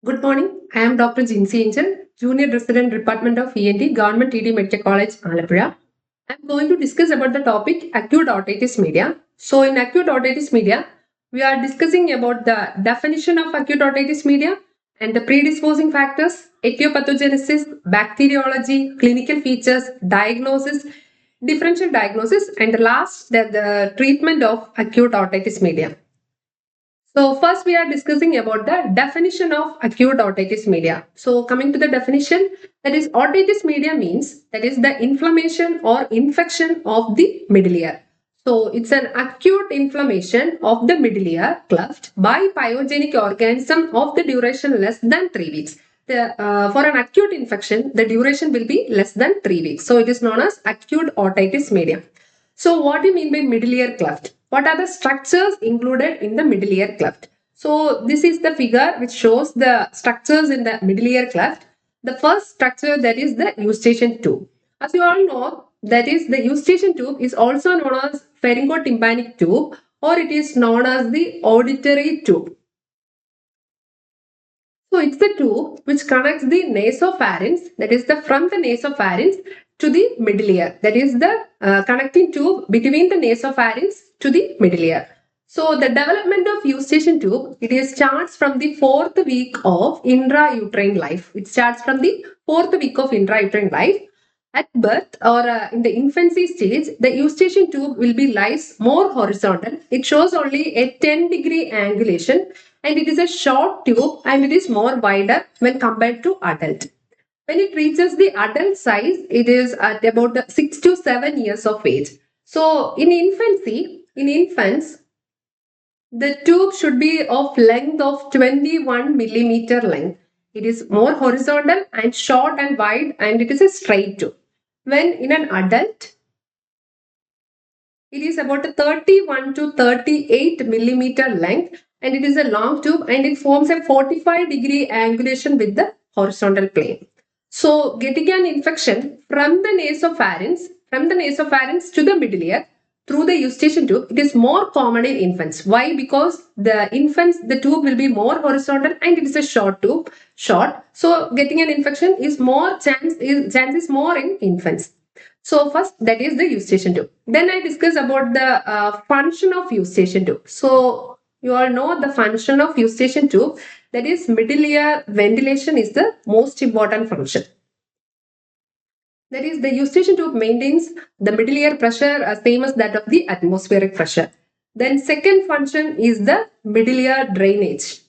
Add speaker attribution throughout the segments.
Speaker 1: Good morning. I am Dr. JINCY ANGEL, Junior Resident Department of ENT, Government TD Medical College, Alappuzha. I am going to discuss about the topic acute otitis media. So, in acute otitis media, we are discussing about the definition of acute otitis media and the predisposing factors, etiopathogenesis, bacteriology, clinical features, diagnosis, differential diagnosis, and last, the treatment of acute otitis media. So first we are discussing about the definition of acute otitis media. So coming to the definition, that is otitis media means that is the inflammation or infection of the middle ear. So it's an acute inflammation of the middle ear cleft by pyogenic organism of the duration less than 3 weeks. For an acute infection, the duration will be less than 3 weeks. So it is known as acute otitis media. So what do you mean by middle ear cleft? What are the structures included in the middle ear cleft? So this is the figure which shows the structures in the middle ear cleft. The first structure, that is the eustachian tube. As you all know, that is the eustachian tube is also known as pharyngotympanic tube, or it is known as the auditory tube. So it's the tube which connects the nasopharynx, that is from the nasopharynx to the middle ear. That is the connecting tube between the nasopharynx to the middle ear. So the development of eustachian tube, it starts from the 4th week of intrauterine life. It starts from the 4th week of intrauterine life. At birth or in the infancy stage, the eustachian tube will be lies more horizontal. It shows only a 10-degree angulation, and it is a short tube and it is more wider when compared to adult. When it reaches the adult size, it is at about 6 to 7 years of age. So in infants, the tube should be of length of 21 millimeter length. It is more horizontal and short and wide, and it is a straight tube. When in an adult, it is about a 31 to 38 millimeter length, and it is a long tube, and it forms a 45-degree angulation with the horizontal plane. So getting an infection from the nasopharynx to the middle ear through the eustachian tube, it is more common in infants. Why? Because the tube will be more horizontal and it is a short tube, So getting an infection is chance is more in infants. So first, that is the eustachian tube. Then I discuss about the function of eustachian tube. So you all know the function of eustachian tube, that is middle ear ventilation is the most important function. That is, the eustachian tube maintains the middle ear pressure same as that of the atmospheric pressure. Then second function is the middle ear drainage.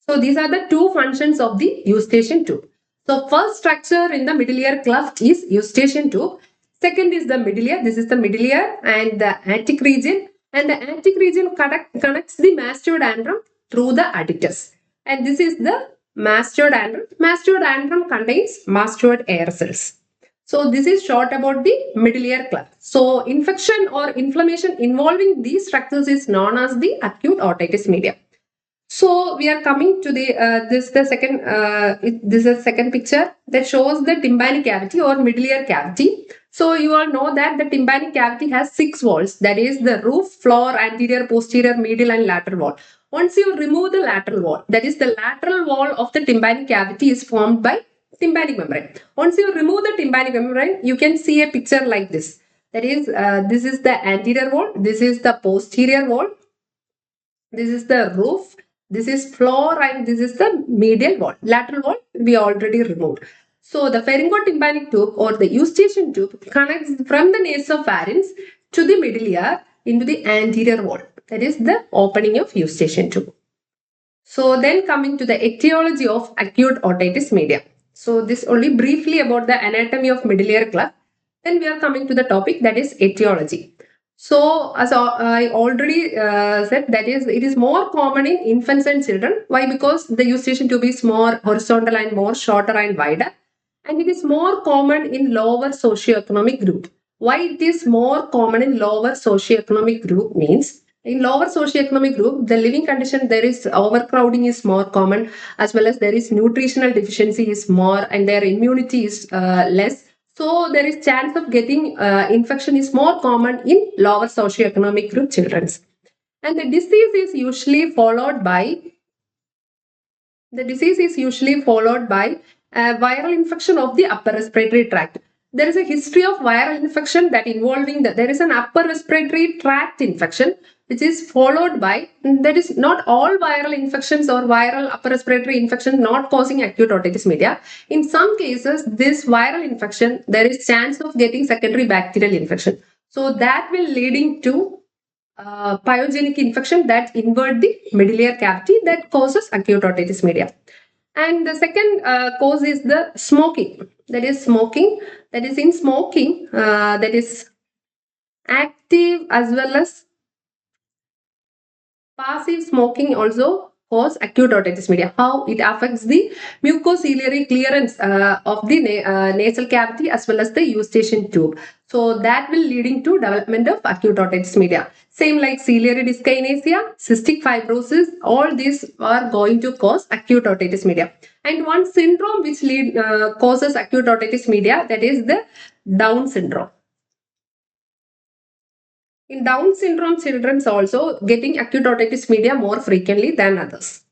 Speaker 1: So these are the two functions of the eustachian tube. So first structure in the middle ear cleft is eustachian tube. Second is the middle ear. This is the middle ear and the antic region. And the antic region connects the mastoidantrum through the adductus. And this is the mastoidantrum. Mastoidantrum contains mastoid air cells. So this is short about the middle ear cleft. So infection or inflammation involving these structures is known as the acute otitis media. So we are coming to this is a second picture that shows the tympanic cavity or middle ear cavity. So you all know that the tympanic cavity has 6 walls, that is the roof, floor, anterior, posterior, medial and lateral wall. Once you remove the lateral wall, that is the lateral wall of the tympanic cavity is formed by tympanic membrane. Once you remove the tympanic membrane, you can see a picture like this. That is, this is the anterior wall, this is the posterior wall, this is the roof, this is floor, and this is the medial wall. Lateral wall we already removed. So the pharyngotympanic tube or the eustachian tube connects from the nasopharynx to the middle ear into the anterior wall. That is the opening of eustachian tube. So then coming to the etiology of acute otitis media. So this only briefly about the anatomy of middle ear cleft. Then we are coming to the topic, that is etiology. So as I already said, that is, it is more common in infants and children. Why? Because the eustachian tube is more horizontal and more shorter and wider. And it is more common in lower socioeconomic group. Why it is more common in lower socioeconomic group means, in lower socioeconomic group, the living condition, there is overcrowding is more common, as well as there is nutritional deficiency is more, and their immunity is less. So there is chance of getting infection is more common in lower socioeconomic group children. And the disease is usually followed by The disease is usually followed by a viral infection of the upper respiratory tract. There is a history of viral infection that involving there is an upper respiratory tract infection which is followed by, that is not all viral infections or viral upper respiratory infection not causing acute otitis media. In some cases, this viral infection, there is chance of getting secondary bacterial infection. So that will leading to pyogenic infection that invert the medullary cavity that causes acute otitis media. And the second cause is the smoking. That is smoking. That is in smoking. That is active as well as passive smoking also cause acute otitis media. How it affects the mucociliary clearance of the nasal cavity as well as the eustachian tube. So that will leading to development of acute otitis media. Same like ciliary dyskinesia, cystic fibrosis, all these are going to cause acute otitis media. And one syndrome which causes acute otitis media, that is the Down syndrome. In Down syndrome, children also getting acute otitis media more frequently than others.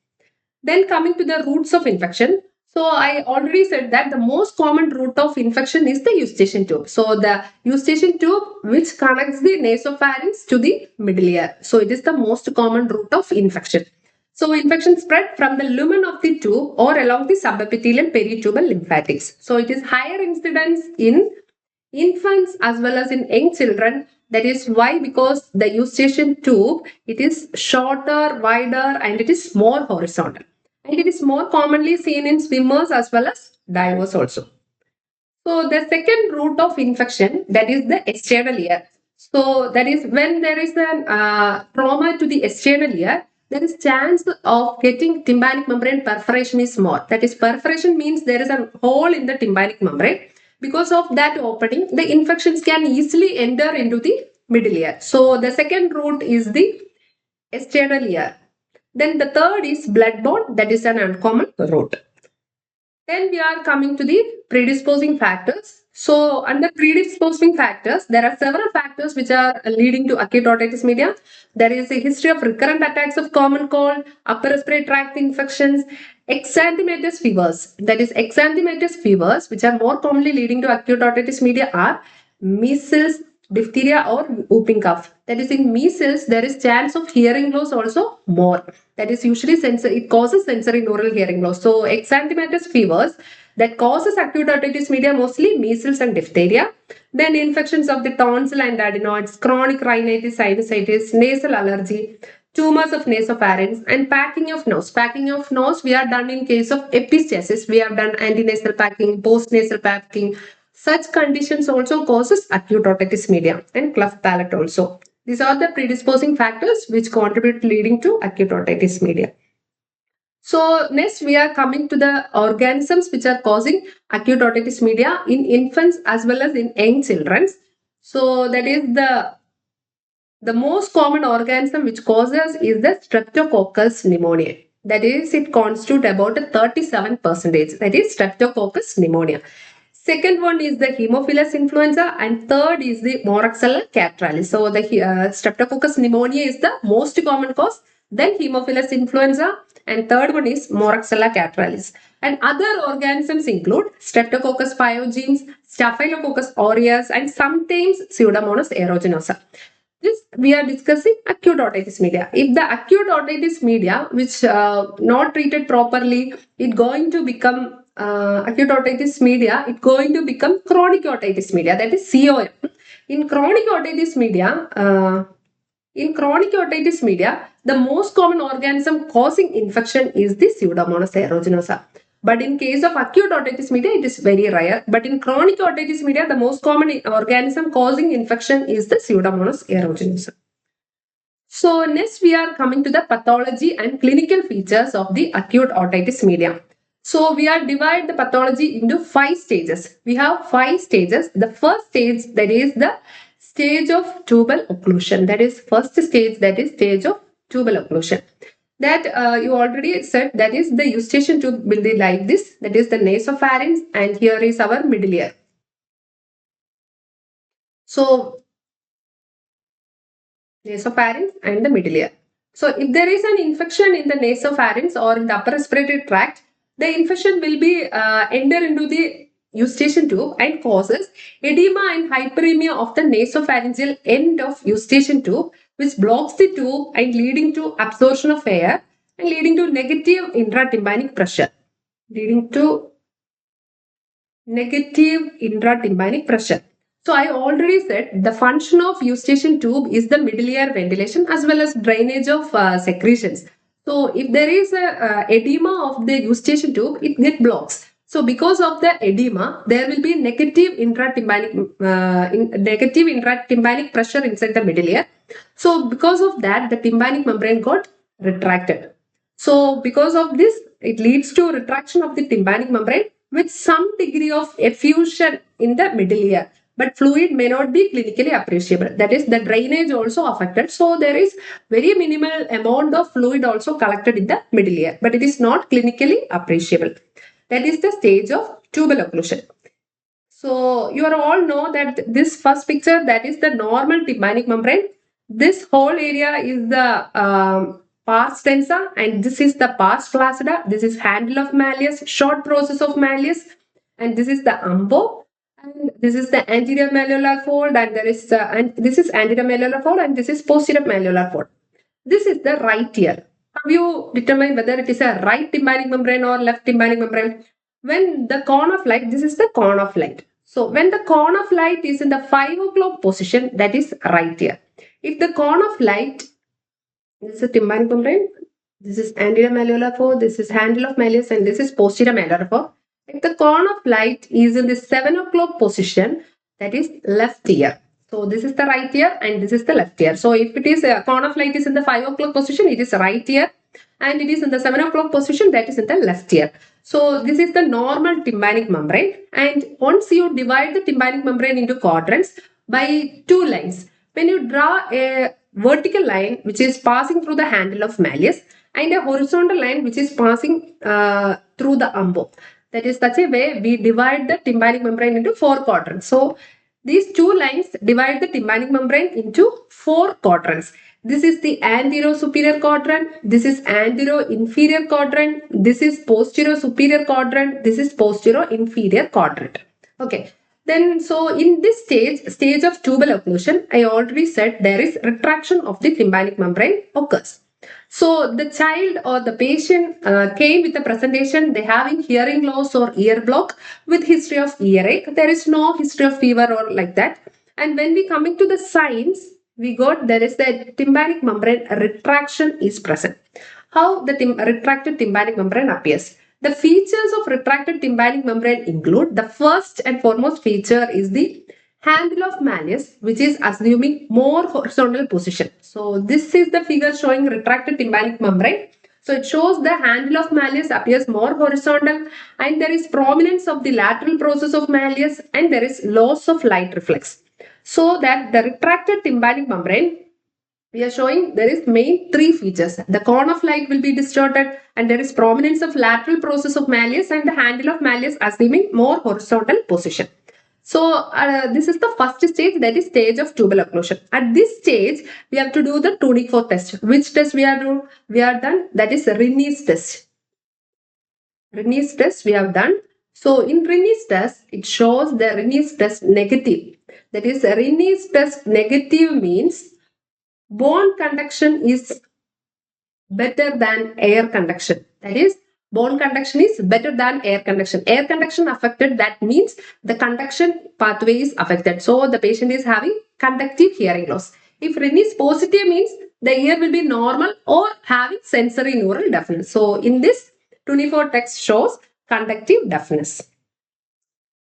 Speaker 1: Then coming to the routes of infection. So I already said that the most common route of infection is the eustachian tube. So the eustachian tube which connects the nasopharynx to the middle ear. So it is the most common route of infection. So infection spread from the lumen of the tube or along the subepithelial peritubal lymphatics. So it is higher incidence in infants as well as in young children. That is why, because the eustachian tube, it is shorter, wider, and it is more horizontal. And it is more commonly seen in swimmers as well as divers also. So the second route of infection, that is the external ear. So that is when there is a trauma to the external ear, there is chance of getting tympanic membrane perforation is more. That is, perforation means there is a hole in the tympanic membrane. Because of that opening, the infections can easily enter into the middle ear. So the second route is the external ear. Then the third is bloodborne, that is an uncommon route. Then we are coming to the predisposing factors. So under predisposing factors, there are several factors which are leading to acute otitis media. There is a history of recurrent attacks of common cold, upper respiratory tract infections, exanthematous fevers. That is, exanthematous fevers, which are more commonly leading to acute otitis media, are measles, diphtheria, or whooping cough. That is, in measles, there is chance of hearing loss also more. That is usually it causes sensory neural hearing loss. So exanthematous fevers that causes acute otitis media, mostly measles and diphtheria. Then infections of the tonsil and adenoids, chronic rhinitis, sinusitis, nasal allergy, tumors of nasopharynx, and packing of nose. Packing of nose we are done in case of epistasis. We have done antinasal packing, postnasal packing. Such conditions also causes acute otitis media and cleft palate also. These are the predisposing factors which contribute leading to acute otitis media. So next we are coming to the organisms which are causing acute otitis media in infants as well as in young children. So that is the most common organism which causes is the Streptococcus pneumoniae. That is, it constitutes about 37%. That is Streptococcus pneumonia. Second one is the Haemophilus influenza, and third is the Moraxella catarrhalis. So the Streptococcus pneumonia is the most common cause, then Haemophilus influenza, and third one is Moraxella catarrhalis. And other organisms include Streptococcus pyogenes, Staphylococcus aureus, and sometimes Pseudomonas aeruginosa. This we are discussing acute otitis media. If the acute otitis media, which not treated properly, it going to become acute otitis media, it going to become chronic otitis media. That is COM. In chronic otitis media, the most common organism causing infection is the Pseudomonas aeruginosa. But in case of acute otitis media, it is very rare. But in chronic otitis media, the most common organism causing infection is the Pseudomonas aeruginosa. So next we are coming to the pathology and clinical features of the acute otitis media. So we are divide the pathology into 5 stages. We have 5 stages. The first stage, that is the stage of tubal occlusion. That is first stage, that is stage of tubal occlusion. That you already said, that is the eustachian tube will be like this. That is the nasopharynx, and here is our middle ear. So nasopharynx and the middle ear. So if there is an infection in the nasopharynx or in the upper respiratory tract, the infection will be enter into the eustachian tube and causes edema and hyperemia of the nasopharyngeal end of eustachian tube, which blocks the tube and leading to absorption of air and leading to negative intratympanic pressure. Leading to negative intratympanic pressure. So I already said the function of eustachian tube is the middle ear ventilation as well as drainage of secretions. So if there is a edema of the eustachian tube, it gets blocks. So because of the edema, there will be negative intratympanic pressure inside the middle ear. So because of that, the tympanic membrane got retracted. So because of this, it leads to retraction of the tympanic membrane with some degree of effusion in the middle ear, but fluid may not be clinically appreciable. That is, the drainage also affected. So there is very minimal amount of fluid also collected in the middle ear, but it is not clinically appreciable. That is the stage of tubal occlusion. So you all know that this first picture, that is the normal tympanic membrane. This whole area is the pars tensa, and this is the pars flaccida. This is handle of malleus, short process of malleus, and this is the umbo, and this is the anterior malleolar fold, and there is and this is anterior malleolar fold, and this is posterior malleolar fold. This is the right ear. Have you determined whether it is a right tympanic membrane or left tympanic membrane? When the cone of light, this is the cone of light. So when the cone of light is in the 5 o'clock position, that is right ear. If the cone of light, this is a tympanic membrane, this is anterior malleolar fold, this is handle of malleus, and this is posterior malleolar fold. If the cone of light is in the 7 o'clock position, that is left ear. So this is the right ear and this is the left ear. So if it is a cone of light is in the 5 o'clock position, it is right ear, and it is in the 7 o'clock position, that is in the left ear. So this is the normal tympanic membrane, and once you divide the tympanic membrane into quadrants by 2 lines, when you draw a vertical line which is passing through the handle of malleus and a horizontal line which is passing through the umbo, that is such a way we divide the tympanic membrane into 4 quadrants. So these 2 lines divide the tympanic membrane into 4 quadrants. This is the anterior-superior quadrant, this is anterior-inferior quadrant, this is posterior-superior quadrant, this is posterior-inferior quadrant. Okay. Then, so in this stage of tubal occlusion, I already said there is retraction of the tympanic membrane occurs. So the child or the patient came with a presentation, they having hearing loss or ear block with history of earache. There is no history of fever or like that. And when we coming to the signs, we got there is the tympanic membrane retraction is present. How the retracted tympanic membrane appears? The features of retracted tympanic membrane include, the first and foremost feature is the handle of malleus, which is assuming more horizontal position. So this is the figure showing retracted tympanic membrane. So it shows the handle of malleus appears more horizontal, and there is prominence of the lateral process of malleus, and there is loss of light reflex. So that the retracted tympanic membrane, we are showing there is main 3 features. The cone of light will be distorted, and there is prominence of lateral process of malleus, and the handle of malleus assuming more horizontal position. So this is the first stage, that is stage of tubal occlusion. At this stage, we have to do the tunic fork test. Which test we are doing? We are done, that is Rinne's test. Rinne's test we have done. So in Rinne's test, it shows the Rinne's test negative. That is Rinne's test negative means bone conduction is better than air conduction. That is, bone conduction is better than air conduction. Air conduction affected, that means the conduction pathway is affected. So the patient is having conductive hearing loss. If Rin is positive means the ear will be normal or having sensory neural deafness. So in this 24 text shows conductive deafness.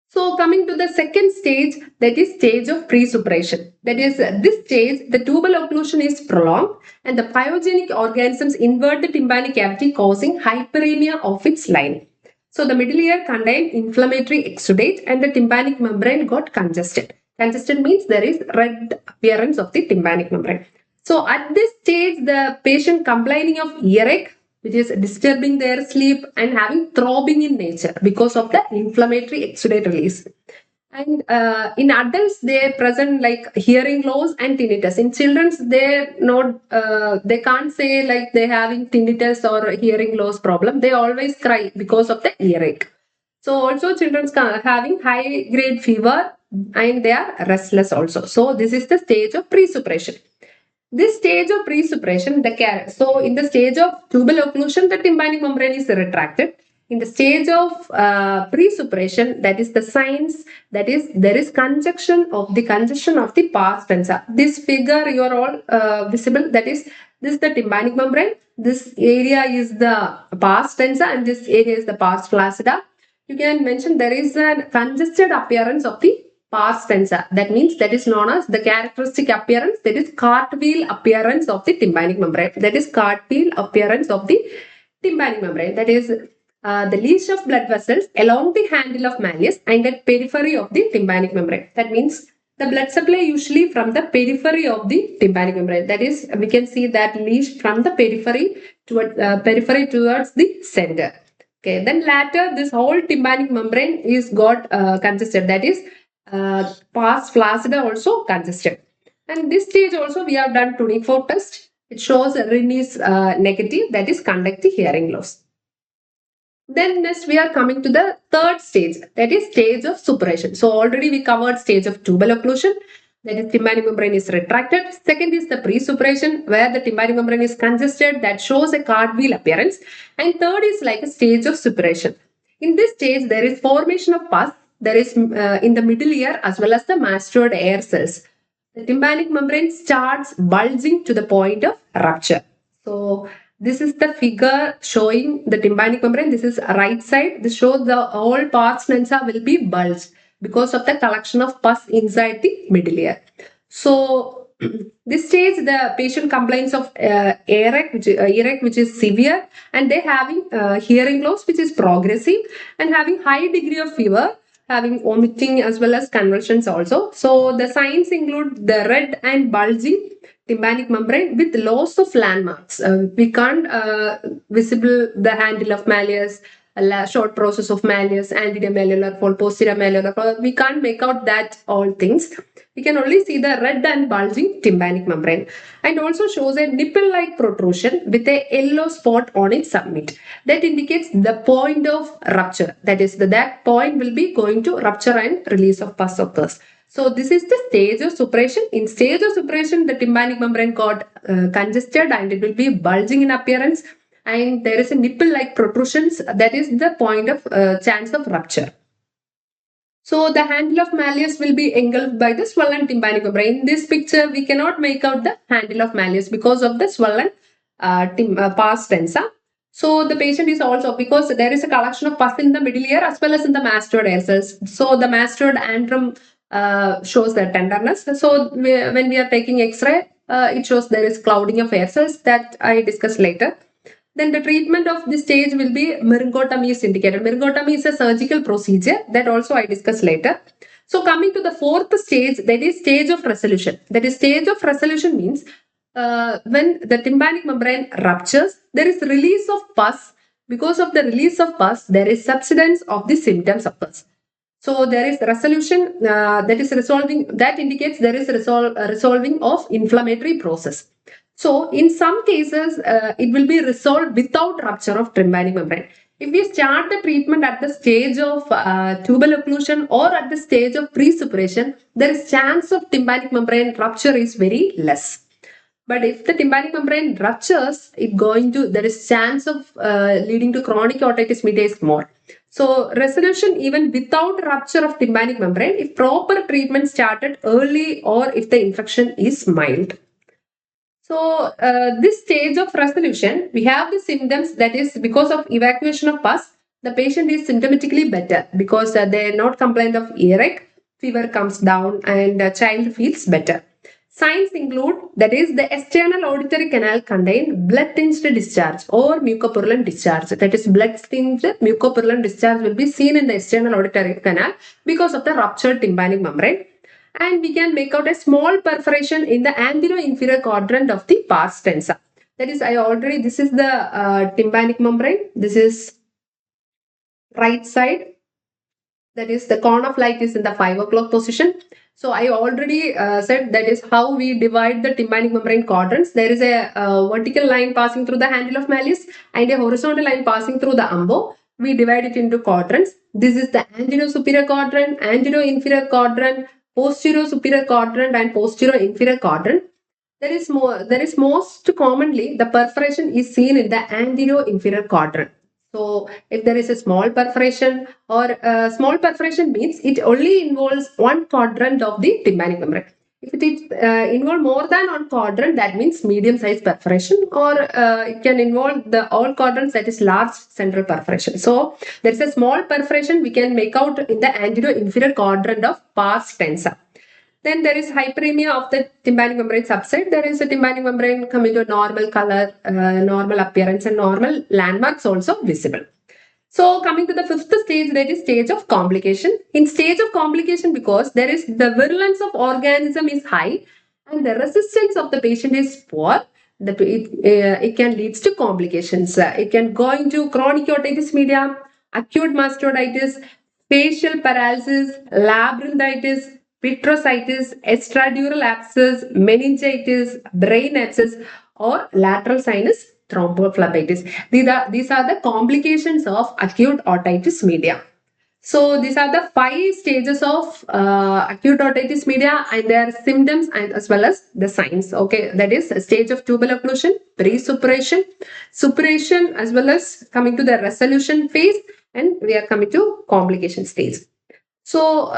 Speaker 1: So coming to the second stage, that is stage of presuppuration. That is, this stage, the tubal occlusion is prolonged and the pyogenic organisms invert the tympanic cavity, causing hyperemia of its lining. So the middle ear contained inflammatory exudate and the tympanic membrane got congested. Congested means there is red appearance of the tympanic membrane. So at this stage, the patient complaining of earache, which is disturbing their sleep and having throbbing in nature because of the inflammatory exudate release. And in adults, they present like hearing loss and tinnitus. In children's, they can't say like they having tinnitus or hearing loss problem. They always cry because of the earache. So also children's having high grade fever and they are restless also. So this is the stage of presuppression. This stage of presuppression, so in the stage of tubal occlusion, the tympanic membrane is retracted. In the stage of presuppression, that is the signs, that is there is congestion of the pars tensa. This figure you are all visible. That is this is the tympanic membrane. This area is the pars tensa and this area is the pars flaccida. You can mention there is a congested appearance of the pars tensa. That means that is known as the characteristic appearance, that is cartwheel appearance of the tympanic membrane. That is cartwheel appearance of the tympanic membrane. That is the leash of blood vessels along the handle of malleus and at periphery of the tympanic membrane. That means the blood supply usually from the periphery of the tympanic membrane. That is, we can see that leash from the periphery towards the center. Okay, then later this whole tympanic membrane is got congested. That is pars flaccida also congested. And this stage also we have done 24 test. It shows Rin is negative, that is conductive hearing loss. Then next we are coming to the third stage, that is stage of suppuration. So already we covered stage of tubal occlusion, that is tympanic membrane is retracted. Second is the presuppuration where the tympanic membrane is congested, that shows a cartwheel appearance. And third is like a stage of suppuration. In this stage there is formation of pus, there is in the middle ear as well as the mastoid air cells. The tympanic membrane starts bulging to the point of rupture. So this is the figure showing the tympanic membrane. This is right side. This shows the whole pars tensa will be bulged because of the collection of pus inside the middle ear. So this stage the patient complains of earache, which is severe, and they having hearing loss which is progressive and having high degree of fever, having vomiting as well as convulsions also. So the signs include the red and bulging tympanic membrane with loss of landmarks. We can't visible the handle of malleus, a short process of malleus, anterior malleolar fold, posterior malleolar fold. We can't make out that all things. We can only see the red and bulging tympanic membrane, and also shows a nipple-like protrusion with a yellow spot on its summit. That indicates the point of rupture. That is, that point will be going to rupture and release of pus occurs. So this is the stage of suppuration. In stage of suppuration, the tympanic membrane got congested and it will be bulging in appearance, and there is a nipple-like protrusions. That is the point of chance of rupture. So the handle of malleus will be engulfed by the swollen tympanic membrane. In this picture, we cannot make out the handle of malleus because of the swollen pars tensa. So the patient is also, because there is a collection of pus in the middle ear as well as in the mastoid air cells. So the mastoid antrum shows the tenderness. So when we are taking X-ray, it shows there is clouding of air cells that I discussed later. Then the treatment of this stage will be myringotomy is indicated. Myringotomy is a surgical procedure that also I discuss later. So coming to the fourth stage, that is stage of resolution. That is stage of resolution means when the tympanic membrane ruptures, there is release of pus. Because of the release of pus, there is subsidence of the symptoms of pus. So there is resolution that is resolving, that indicates there is resolving of inflammatory process. So in some cases, it will be resolved without rupture of tympanic membrane. If we start the treatment at the stage of tubal occlusion or at the stage of presuppuration, there is chance of tympanic membrane rupture is very less. But if the tympanic membrane ruptures, there is chance of leading to chronic otitis media is more. So resolution even without rupture of tympanic membrane if proper treatment started early or if the infection is mild. So this stage of resolution, we have the symptoms, that is because of evacuation of pus, the patient is symptomatically better because they are not complained of earache, fever comes down and child feels better. Signs include, that is the external auditory canal contain blood-tinged discharge or mucopurulent discharge. That is blood-tinged mucopurulent discharge will be seen in the external auditory canal because of the ruptured tympanic membrane. And we can make out a small perforation in the anterior-inferior quadrant of the pars tensa. That is, this is the tympanic membrane. This is right side. That is, the cone of light is in the 5 o'clock position. So I already said that is how we divide the tympanic membrane quadrants. There is a vertical line passing through the handle of Malleus and a horizontal line passing through the umbo. We divide it into quadrants. This is the anterior superior quadrant, anterior inferior quadrant, posterior superior quadrant, and posterior inferior quadrant. There is most commonly the perforation is seen in the anterior inferior quadrant. So if there is a small perforation, or small perforation means it only involves one quadrant of the tympanic membrane. If it is involve more than one quadrant, that means medium size perforation, or it can involve the all quadrants, that is large central perforation. So there is a small perforation we can make out in the anterior inferior quadrant of pars tensa. Then there is hyperemia of the tympanic membrane subside. There is a tympanic membrane coming to normal color, normal appearance, and normal landmarks also visible. So coming to the fifth stage, that is stage of complication. In stage of complication, because there is the virulence of organism is high and the resistance of the patient is poor, it can lead to complications. It can go into chronic otitis media, acute mastocytitis, facial paralysis, labyrinthitis, petrositis, extradural abscess, meningitis, brain abscess, or lateral sinus thrombophlebitis. These are the complications of acute otitis media. So these are the 5 stages of acute otitis media and their symptoms and as well as the signs. Okay, that is stage of tubal occlusion, pre-suppuration, suppuration, as well as coming to the resolution phase, and we are coming to complication stage. So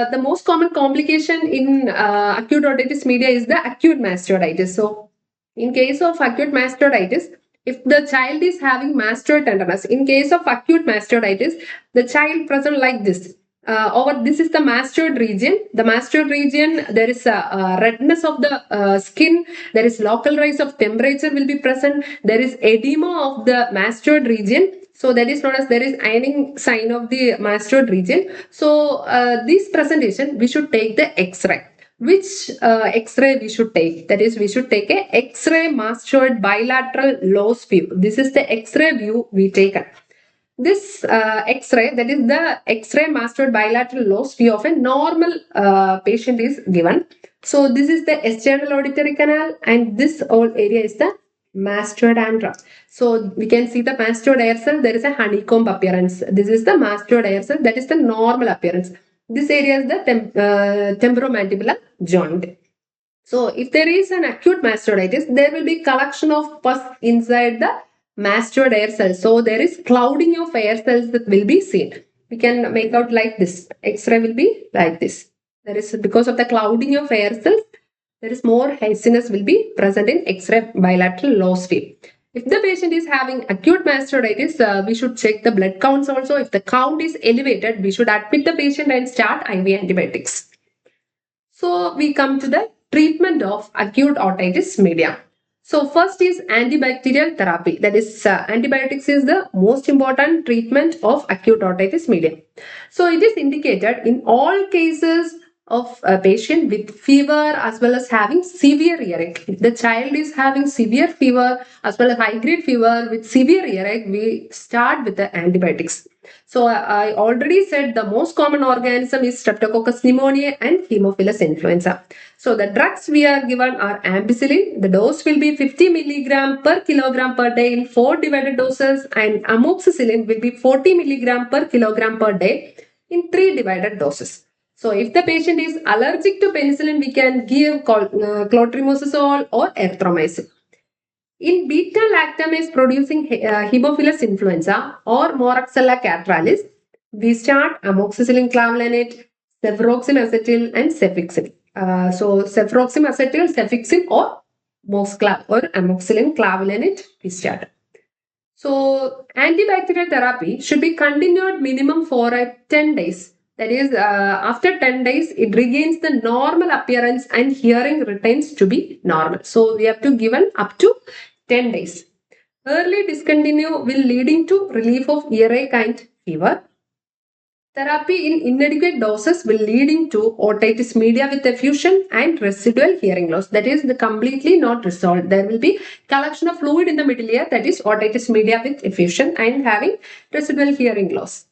Speaker 1: the most common complication in acute otitis media is the acute mastocytitis. So in case of acute mastocytitis, if the child is having mastoid tenderness, in case of acute mastocytitis, the child present like this. This is the mastoid region. The mastoid region, there is a redness of the skin. There is local rise of temperature will be present. There is edema of the mastoid region. So that is known as there is ironing sign of the mastoid region. So this presentation, we should take the X-ray. Which X-ray we should take? That is, we should take a X-ray mastoid bilateral loss view. This is the X-ray view we taken. This X-ray, that is the X-ray mastoid bilateral loss view of a normal patient is given. So this is the external auditory canal, and this whole area is the mastoid andra. So we can see the mastoid air cell. There is a honeycomb appearance. This is the mastoid air cell. That is the normal appearance. This area is the temporomandibular joint. So if there is an acute mastoiditis, there will be collection of pus inside the mastoid air cells. So there is clouding of air cells that will be seen. We can make out like this. X-ray will be like this. There is, because of the clouding of air cells, there is more haziness will be present in X-ray bilateral loss view. If the patient is having acute mastoiditis, we should check the blood counts also. If the count is elevated, we should admit the patient and start IV antibiotics. So we come to the treatment of acute otitis media. So first is antibacterial therapy. That is, antibiotics is the most important treatment of acute otitis media. So it is indicated in all cases of a patient with fever as well as having severe earache. If the child is having severe fever as well as high-grade fever with severe earache, we start with the antibiotics. So I already said the most common organism is Streptococcus pneumoniae and Haemophilus influenza. So the drugs we are given are ampicillin. The dose will be 50 milligram per kilogram per day in 4 divided doses, and amoxicillin will be 40 milligram per kilogram per day in 3 divided doses. So if the patient is allergic to penicillin, we can give clotrimazole or erythromycin. In beta-lactamase producing Haemophilus influenza or Moraxella catarrhalis, we start amoxicillin clavulanate, cefuroxime-acetyl, and cefixime. So cefuroxime-acetyl, cefixime, or Moxclav or amoxicillin clavulanate we start. So antibacterial therapy should be continued minimum for 10 days. That is, after 10 days, it regains the normal appearance and hearing retains to be normal. So we have to given up to 10 days. Early discontinue will leading to relief of earache and fever. Therapy in inadequate doses will leading to otitis media with effusion and residual hearing loss. That is the completely not resolved. There will be collection of fluid in the middle ear, that is otitis media with effusion and having residual hearing loss.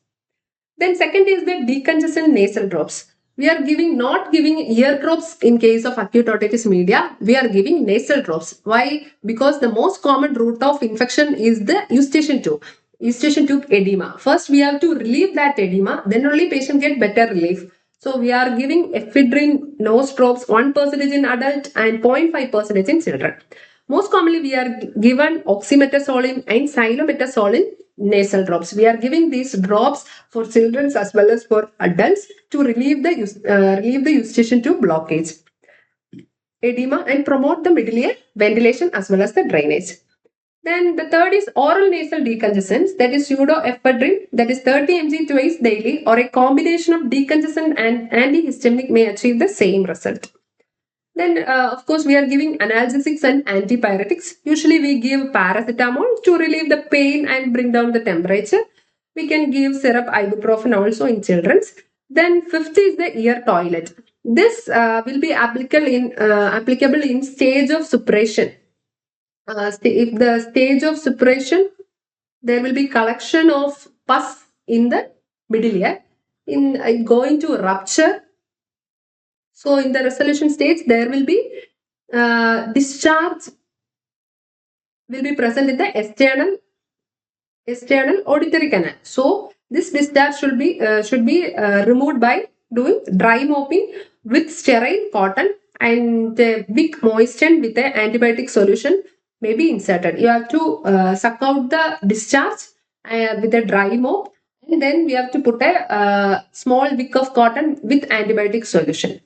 Speaker 1: Then second is the decongestant nasal drops. We are not giving ear drops in case of acute otitis media. We are giving nasal drops. Why? Because the most common route of infection is the eustachian tube. Eustachian tube edema. First, we have to relieve that edema. Then only patient get better relief. So we are giving ephedrine nose drops 1% in adult and 0.5% in children. Most commonly, we are given oxymetazoline and cyclometazolin nasal drops. We are giving these drops for children as well as for adults to relieve the eustachian tube blockage, edema, and promote the middle ear ventilation as well as the drainage. Then the third is oral nasal decongestants, that is pseudoephedrine, that is 30 mg twice daily, or a combination of decongestant and antihistaminic may achieve the same result. Then, of course, we are giving analgesics and antipyretics. Usually, we give paracetamol to relieve the pain and bring down the temperature. We can give syrup ibuprofen also in children. Then, fifth is the ear toilet. This will be applicable in stage of suppression. If the stage of suppression, there will be collection of pus in the middle ear. In going to rupture. So in the resolution stage, there will be discharge will be present in the external auditory canal. So this discharge should be removed by doing dry mopping with sterile cotton and wick moistened with an antibiotic solution may be inserted. You have to suck out the discharge with a dry mop, and then we have to put a small wick of cotton with antibiotic solution.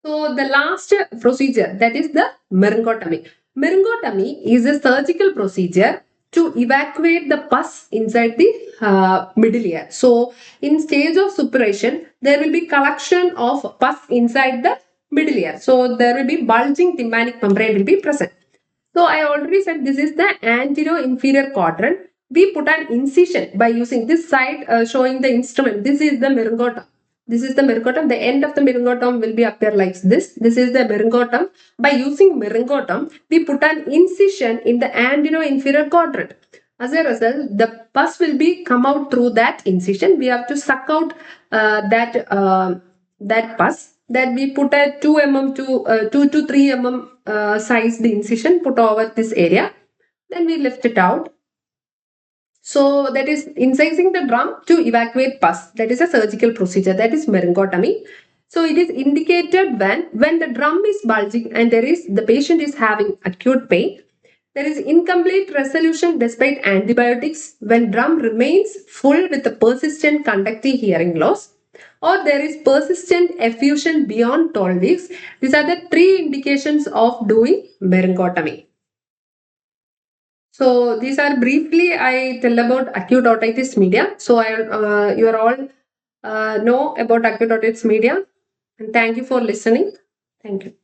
Speaker 1: So the last procedure, that is the myringotomy. Myringotomy is a surgical procedure to evacuate the pus inside the middle ear. So in stage of suppuration, there will be collection of pus inside the middle ear. So there will be bulging tympanic membrane will be present. So I already said this is the anterior inferior quadrant. We put an incision by using this side showing the instrument. This is the myringotomy. This is the myringotum. The end of the myringotum will be appear like this. This is the myringotum. By using myringotum, we put an incision in the anterior inferior quadrant. As a result, the pus will be come out through that incision. We have to suck out that pus. That we put a 2 mm to 2 to 3 mm size the incision put over this area. Then we lift it out. So that is incising the drum to evacuate pus. That is a surgical procedure. That is myringotomy. So it is indicated when the drum is bulging and the patient is having acute pain. There is incomplete resolution despite antibiotics when drum remains full with a persistent conductive hearing loss, or there is persistent effusion beyond 12 weeks. These are the 3 indications of doing myringotomy. So these are briefly I tell about acute otitis media. So you are all know about acute otitis media, and thank you for listening. Thank you.